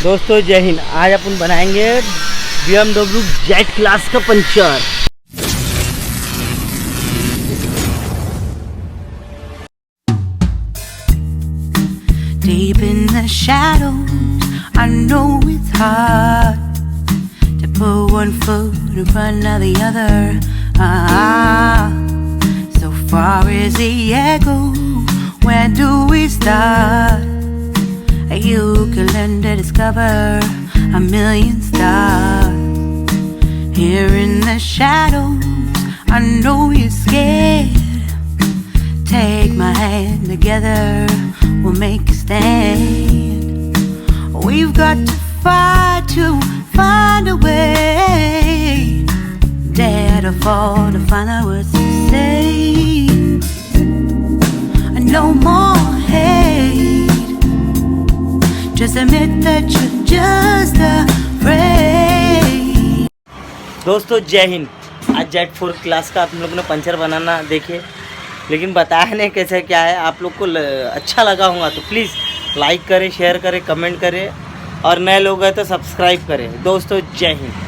दोस्तों जय हिंद। आज अपन बनाएंगे BMW Z क्लास का puncture. Deep in the shadows, I know it's hard to put one foot in front of the other. So far is the echo, where do we start? You can learn to discover a million stars. Here in the shadows, I know you're scared. Take my hand, together we'll make a stand. We've got to fight to find a way. Dare to fall to find out what to say. No more hate. Just admit that you're just afraid. दोस्तों जय हिंद। आज Z4 class का आप लोगों ने puncture बनाना देखे, लेकिन बताया नहीं कैसे क्या है। आप लोग को अच्छा लगा होगा तो प्लीज़ लाइक करें, शेयर करें, कमेंट करें और नए लोग हैं तो सब्सक्राइब करें। दोस्तों जय हिंद।